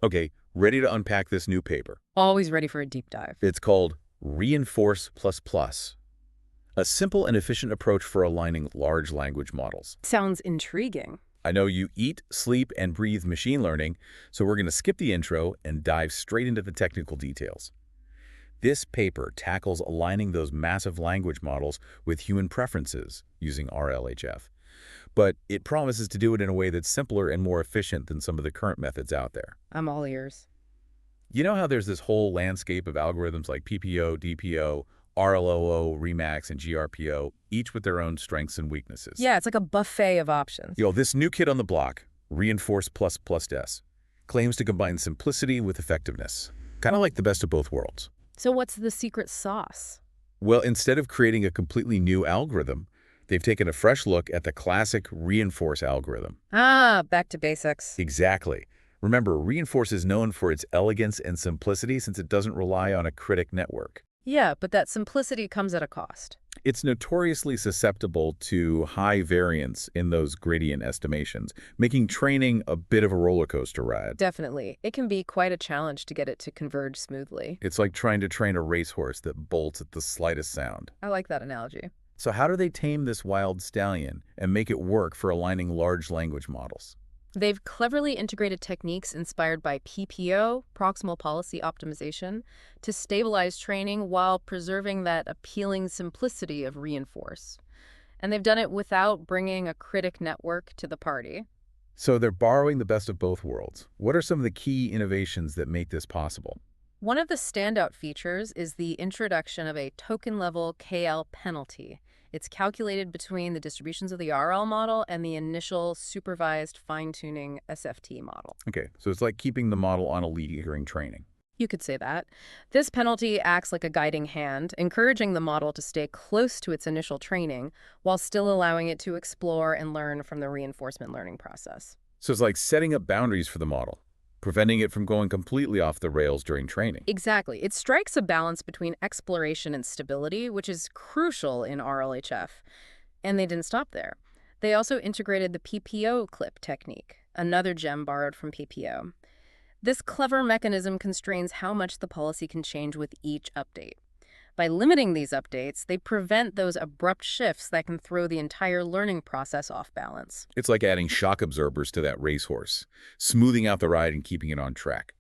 Okay, ready to unpack this new paper. Always ready for a deep dive. It's called Reinforce++, a simple and efficient approach for aligning large language models. Sounds intriguing. I know you eat, sleep, and breathe machine learning, so we're going to skip the intro and dive straight into the technical details. This paper tackles aligning those massive language models with human preferences using RLHF, but it promises to do it in a way that's simpler and more efficient than some of the current methods out there. I'm all ears. You know how there's this whole landscape of algorithms like PPO, DPO, RLOO, Remax, and GRPO, each with their own strengths and weaknesses. Yeah, it's like a buffet of options. This new kid on the block, Reinforce++, claims to combine simplicity with effectiveness, kind of like the best of both worlds. So what's the secret sauce? Well, instead of creating a completely new algorithm, they've taken a fresh look at the classic reinforce algorithm. Ah, back to basics. Exactly. Remember, reinforce is known for its elegance and simplicity since it doesn't rely on a critic network. Yeah, but that simplicity comes at a cost. It's notoriously susceptible to high variance in those gradient estimations, making training a bit of a roller coaster ride. Definitely. It can be quite a challenge to get it to converge smoothly. It's like trying to train a racehorse that bolts at the slightest sound. I like that analogy. So how do they tame this wild stallion and make it work for aligning large language models? They've cleverly integrated techniques inspired by PPO, proximal policy optimization, to stabilize training while preserving that appealing simplicity of reinforce. And they've done it without bringing a critic network to the party. So they're borrowing the best of both worlds. What are some of the key innovations that make this possible? One of the standout features is the introduction of a token-level KL penalty. It's calculated between the distributions of the RL model and the initial supervised fine-tuning SFT model. Okay, so it's like keeping the model on a lead during training. You could say that. This penalty acts like a guiding hand, encouraging the model to stay close to its initial training while still allowing it to explore and learn from the reinforcement learning process. So it's like setting up boundaries for the model, preventing it from going completely off the rails during training. Exactly. It strikes a balance between exploration and stability, which is crucial in RLHF. And they didn't stop there. They also integrated the PPO clip technique, another gem borrowed from PPO. This clever mechanism constrains how much the policy can change with each update. By limiting these updates, they prevent those abrupt shifts that can throw the entire learning process off balance. It's like adding shock absorbers to that racehorse, smoothing out the ride and keeping it on track.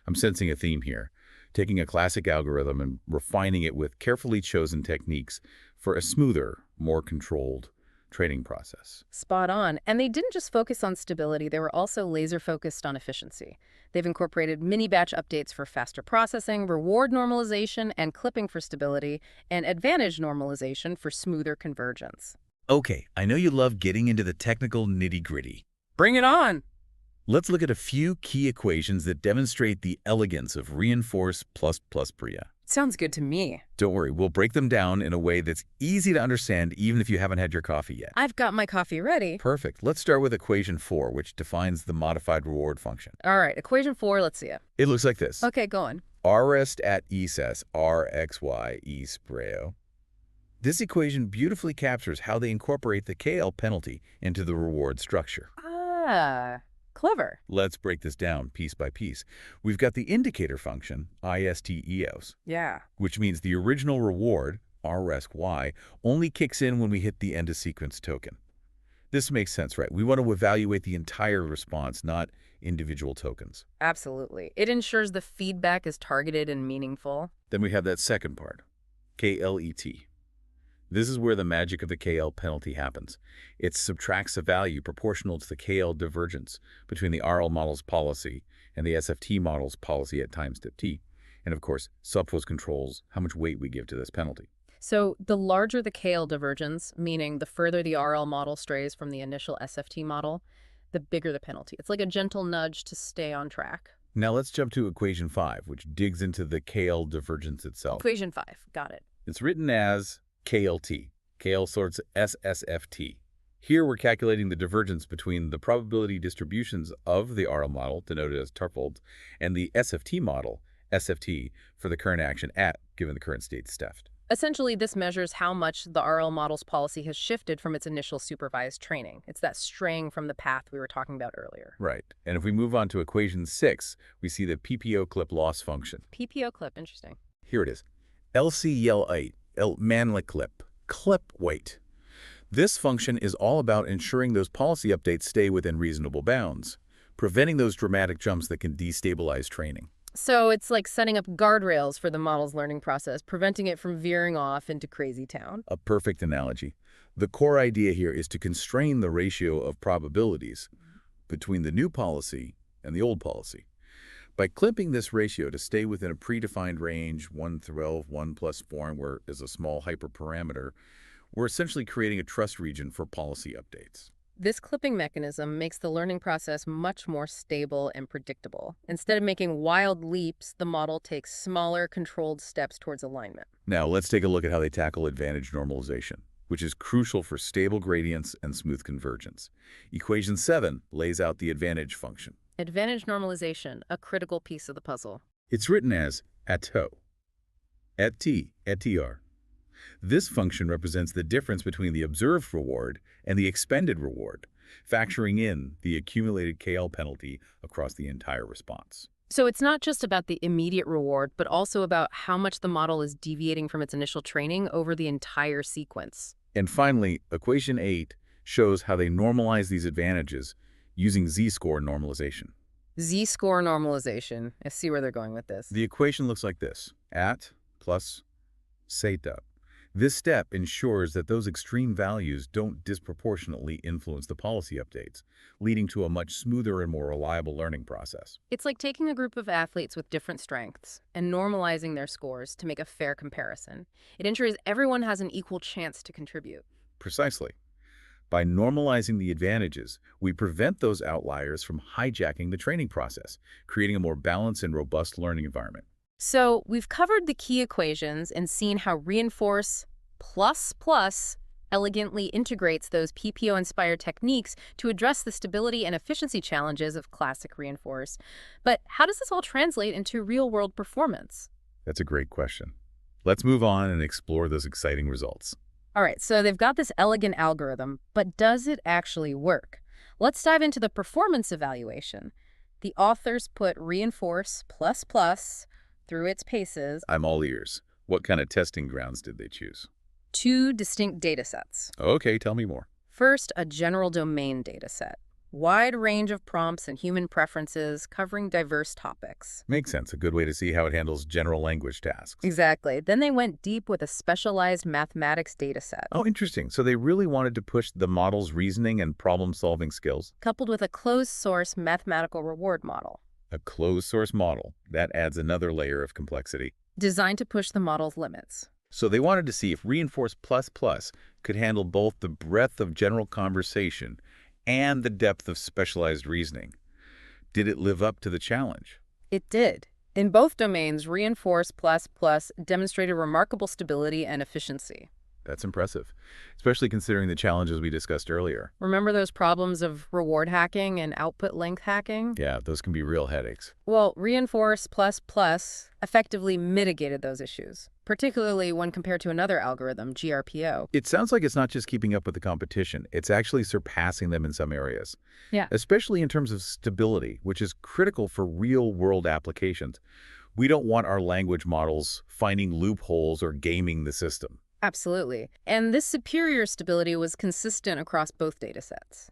I'm sensing a theme here, taking a classic algorithm and refining it with carefully chosen techniques for a smoother, more controlled training process. Spot on. And they didn't just focus on stability, they were also laser-focused on efficiency. They've incorporated mini-batch updates for faster processing, reward normalization and clipping for stability, and advantage normalization for smoother convergence. Okay, I know you love getting into the technical nitty-gritty. Bring it on! Let's look at a few key equations that demonstrate the elegance of reinforce ++ Bria. Sounds good to me. Don't worry, we'll break them down in a way that's easy to understand even if you haven't had your coffee yet. I've got my coffee ready. Perfect. Let's start with equation 4, which defines the modified reward function. All right, equation 4, let's see it. It looks like this. Okay, go on. Rest at ESS, RXY, E spreo. This equation beautifully captures how they incorporate the KL penalty into the reward structure. Ah, clever. Let's break this down piece by piece. We've got the indicator function, IST-EOS, Yeah. which means the original reward, RSY, only kicks in when we hit the end-of-sequence token. This makes sense, right? We want to evaluate the entire response, not individual tokens. Absolutely. It ensures the feedback is targeted and meaningful. Then we have that second part, KLET. This is where the magic of the KL penalty happens. It subtracts a value proportional to the KL divergence between the RL model's policy and the SFT model's policy at time step t. And of course, subpose controls how much weight we give to this penalty. So the larger the KL divergence, meaning the further the RL model strays from the initial SFT model, the bigger the penalty. It's like a gentle nudge to stay on track. Now let's jump to equation 5, which digs into the KL divergence itself. Equation 5, got it. It's written as KLT. KL sorts SSFT. Here we're calculating the divergence between the probability distributions of the RL model, denoted as tuples, and the SFT model, SFT, for the current action at, given the current state Steph. Essentially, this measures how much the RL model's policy has shifted from its initial supervised training. It's that straying from the path we were talking about earlier. Right. And if we move on to equation 6, we see the PPO clip loss function. PPO clip, interesting. Here it is. LCL8, Manley clip weight. This function is all about ensuring those policy updates stay within reasonable bounds, preventing those dramatic jumps that can destabilize training. So it's like setting up guardrails for the model's learning process, preventing it from veering off into crazy town. A perfect analogy. The core idea here is to constrain the ratio of probabilities between the new policy and the old policy. By clipping this ratio to stay within a predefined range, 1 through 1 plus 4, where is a small hyperparameter, we're essentially creating a trust region for policy updates. This clipping mechanism makes the learning process much more stable and predictable. Instead of making wild leaps, the model takes smaller, controlled steps towards alignment. Now, let's take a look at how they tackle advantage normalization, which is crucial for stable gradients and smooth convergence. Equation 7 lays out the advantage function. Advantage normalization, a critical piece of the puzzle. It's written as ATO, ATR. This function represents the difference between the observed reward and the expended reward, factoring in the accumulated KL penalty across the entire response. So it's not just about the immediate reward, but also about how much the model is deviating from its initial training over the entire sequence. And finally, equation 8 shows how they normalize these advantages using z-score normalization. Z-score normalization. I see where they're going with this. The equation looks like this: at plus zeta. This step ensures that those extreme values don't disproportionately influence the policy updates, leading to a much smoother and more reliable learning process. It's like taking a group of athletes with different strengths and normalizing their scores to make a fair comparison. It ensures everyone has an equal chance to contribute. Precisely. By normalizing the advantages, we prevent those outliers from hijacking the training process, creating a more balanced and robust learning environment. So we've covered the key equations and seen how Reinforce ++ elegantly integrates those PPO-inspired techniques to address the stability and efficiency challenges of classic Reinforce. But how does this all translate into real-world performance? That's a great question. Let's move on and explore those exciting results. All right, so they've got this elegant algorithm, but does it actually work? Let's dive into the performance evaluation. The authors put Reinforce ++ through its paces. I'm all ears. What kind of testing grounds did they choose? 2 distinct datasets. Okay, tell me more. First, a general domain dataset. Wide range of prompts and human preferences covering diverse topics. Makes sense. A good way to see how it handles general language tasks. Exactly. Then they went deep with a specialized mathematics dataset. Oh, interesting. So they really wanted to push the model's reasoning and problem-solving skills. Coupled with a closed-source mathematical reward model. A closed-source model. That adds another layer of complexity. Designed to push the model's limits. So they wanted to see if Reinforce ++ could handle both the breadth of general conversation and the depth of specialized reasoning. Did it live up to the challenge? It did. In both domains, Reinforce ++ demonstrated remarkable stability and efficiency. That's impressive, especially considering the challenges we discussed earlier. Remember those problems of reward hacking and output length hacking? Yeah, those can be real headaches. Well, Reinforce ++ effectively mitigated those issues, particularly when compared to another algorithm, GRPO. It sounds like it's not just keeping up with the competition, it's actually surpassing them in some areas. Yeah. Especially in terms of stability, which is critical for real-world applications. We don't want our language models finding loopholes or gaming the system. Absolutely. And this superior stability was consistent across both datasets.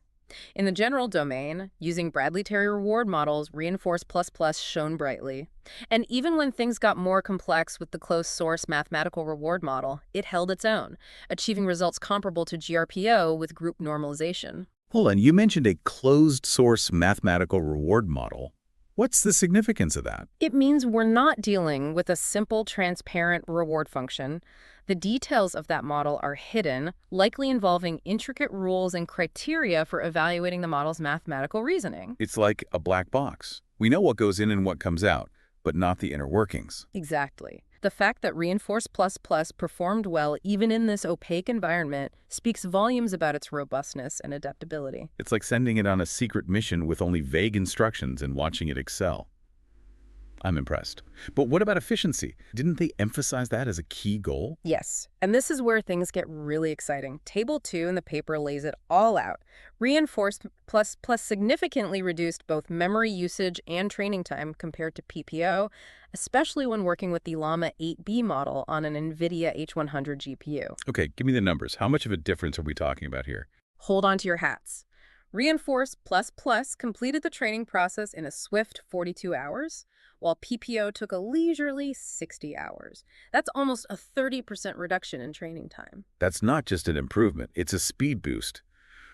In the general domain, using Bradley-Terry reward models, Reinforce ++ shone brightly. And even when things got more complex with the closed-source mathematical reward model, it held its own, achieving results comparable to GRPO with group normalization. Hold on, you mentioned a closed-source mathematical reward model. What's the significance of that? It means we're not dealing with a simple, transparent reward function. The details of that model are hidden, likely involving intricate rules and criteria for evaluating the model's mathematical reasoning. It's like a black box. We know what goes in and what comes out, but not the inner workings. Exactly. The fact that Reinforce ++ performed well even in this opaque environment speaks volumes about its robustness and adaptability. It's like sending it on a secret mission with only vague instructions and watching it excel. I'm impressed. But what about efficiency? Didn't they emphasize that as a key goal? Yes, and this is where things get really exciting. Table 2 in the paper lays it all out. Reinforced plus significantly reduced both memory usage and training time compared to PPO, especially when working with the Llama 8B model on an NVIDIA H100 GPU. Okay, give me the numbers. How much of a difference are we talking about here? Hold on to your hats. Reinforced completed the training process in a swift 42 hours, while PPO took a leisurely 60 hours. That's almost a 30% reduction in training time. That's not just an improvement, it's a speed boost.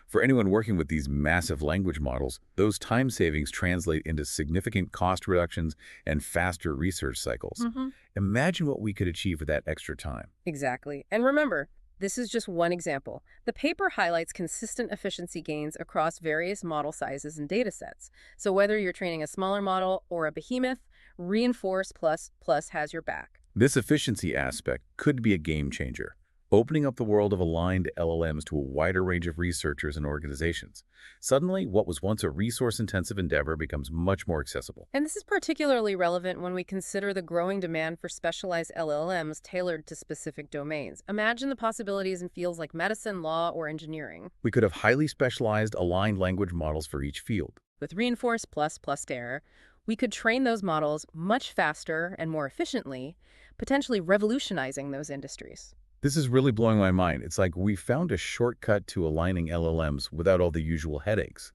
For anyone working with these massive language models, those time savings translate into significant cost reductions and faster research cycles. Imagine what we could achieve with that extra time. Exactly. And remember, this is just one example. The paper highlights consistent efficiency gains across various model sizes and datasets. So whether you're training a smaller model or a behemoth, Reinforce Plus has your back. This efficiency aspect could be a game changer, opening up the world of aligned LLMs to a wider range of researchers and organizations. Suddenly, what was once a resource-intensive endeavor becomes much more accessible. And this is particularly relevant when we consider the growing demand for specialized LLMs tailored to specific domains. Imagine the possibilities in fields like medicine, law, or engineering. We could have highly specialized aligned language models for each field. With Reinforce Plus there, we could train those models much faster and more efficiently, potentially revolutionizing those industries. This is really blowing my mind. It's like we found a shortcut to aligning LLMs without all the usual headaches.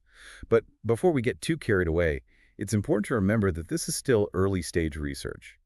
But before we get too carried away, it's important to remember that this is still early-stage research.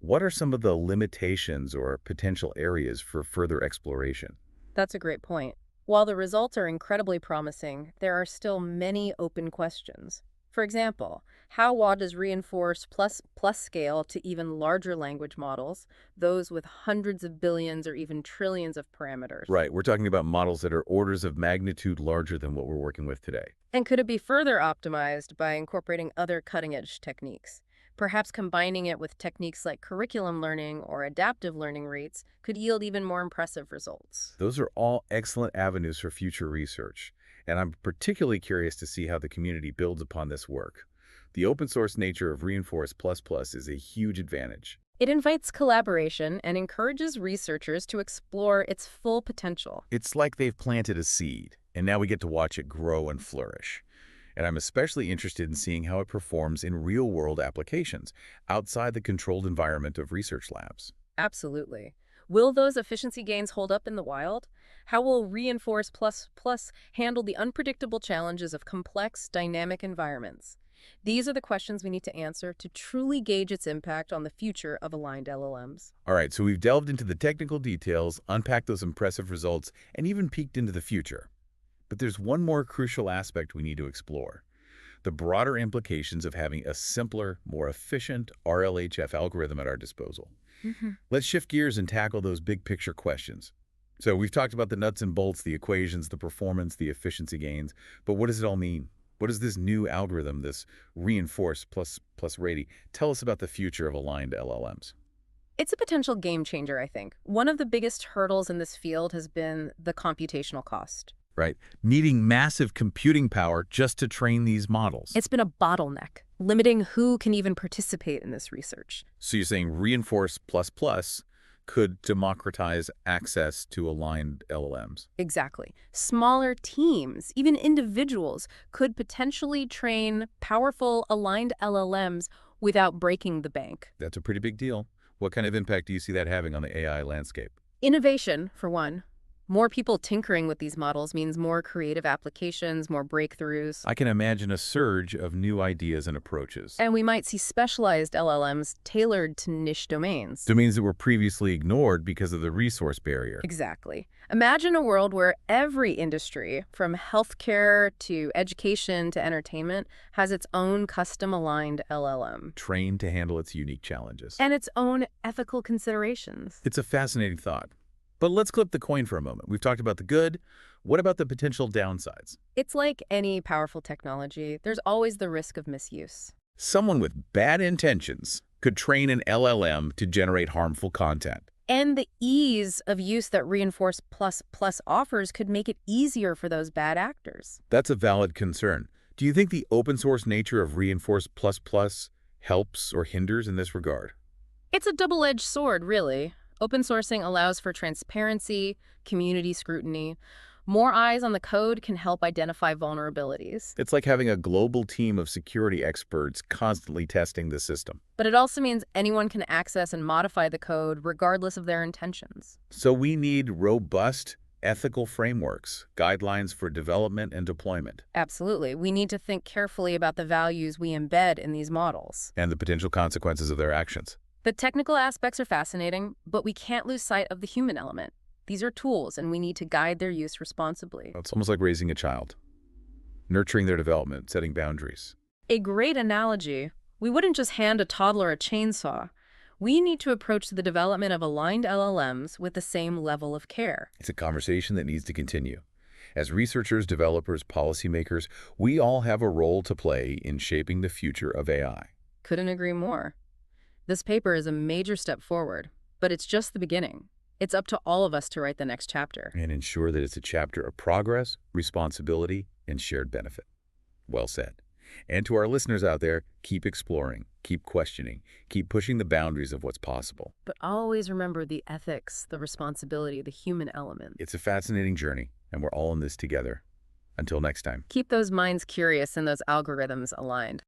What are some of the limitations or potential areas for further exploration? That's a great point. While the results are incredibly promising, there are still many open questions. For example, how does Reinforce Plus scale to even larger language models, those with hundreds of billions or even trillions of parameters? Right, we're talking about models that are orders of magnitude larger than what we're working with today. And could it be further optimized by incorporating other cutting-edge techniques? Perhaps combining it with techniques like curriculum learning or adaptive learning rates could yield even more impressive results. Those are all excellent avenues for future research, and I'm particularly curious to see how the community builds upon this work. The open source nature of Reinforce Plus is a huge advantage. It invites collaboration and encourages researchers to explore its full potential. It's like they've planted a seed, and now we get to watch it grow and flourish. And I'm especially interested in seeing how it performs in real-world applications outside the controlled environment of research labs. Absolutely. Will those efficiency gains hold up in the wild? How will Reinforce Plus handle the unpredictable challenges of complex, dynamic environments? These are the questions we need to answer to truly gauge its impact on the future of aligned LLMs. All right, so we've delved into the technical details, unpacked those impressive results, and even peeked into the future. But there's one more crucial aspect we need to explore: the broader implications of having a simpler, more efficient RLHF algorithm at our disposal. Let's shift gears and tackle those big picture questions. So we've talked about the nuts and bolts, the equations, the performance, the efficiency gains, but what does it all mean? What does this new algorithm, this Reinforce Plus Rady, tell us about the future of aligned LLMs? It's a potential game changer, I think. One of the biggest hurdles in this field has been the computational cost. Right, needing massive computing power just to train these models. It's been a bottleneck, limiting who can even participate in this research. So you're saying Reinforce Plus could democratize access to aligned LLMs? Exactly. Smaller teams, even individuals, could potentially train powerful aligned LLMs without breaking the bank. That's a pretty big deal. What kind of impact do you see that having on the AI landscape? Innovation, for one. More people tinkering with these models means more creative applications, more breakthroughs. I can imagine a surge of new ideas and approaches. And we might see specialized LLMs tailored to niche domains. Domains that were previously ignored because of the resource barrier. Exactly. Imagine a world where every industry, from healthcare to education to entertainment, has its own custom-aligned LLM. Trained to handle its unique challenges. And its own ethical considerations. It's a fascinating thought. But let's flip the coin for a moment. We've talked about the good. What about the potential downsides? It's like any powerful technology. There's always the risk of misuse. Someone with bad intentions could train an LLM to generate harmful content. And the ease of use that Reinforce Plus offers could make it easier for those bad actors. That's a valid concern. Do you think the open source nature of Reinforce Plus helps or hinders in this regard? It's a double-edged sword, really. Open sourcing allows for transparency, community scrutiny. More eyes on the code can help identify vulnerabilities. It's like having a global team of security experts constantly testing the system. But it also means anyone can access and modify the code regardless of their intentions. So we need robust, ethical frameworks, guidelines for development and deployment, Absolutely. We need to think carefully about the values we embed in these models. and the potential consequences of their actions. The technical aspects are fascinating, but we can't lose sight of the human element. These are tools, and we need to guide their use responsibly. It's almost like raising a child, nurturing their development, setting boundaries. A great analogy. We wouldn't just hand a toddler a chainsaw. We need to approach the development of aligned LLMs with the same level of care. It's a conversation that needs to continue. As researchers, developers, policymakers, we all have a role to play in shaping the future of AI. Couldn't agree more. This paper is a major step forward, but it's just the beginning. It's up to all of us to write the next chapter. And ensure that it's a chapter of progress, responsibility, and shared benefit. Well said. And to our listeners out there, keep exploring, keep questioning, keep pushing the boundaries of what's possible. But always remember the ethics, the responsibility, the human element. It's a fascinating journey, and we're all in this together. Until next time. Keep those minds curious and those algorithms aligned.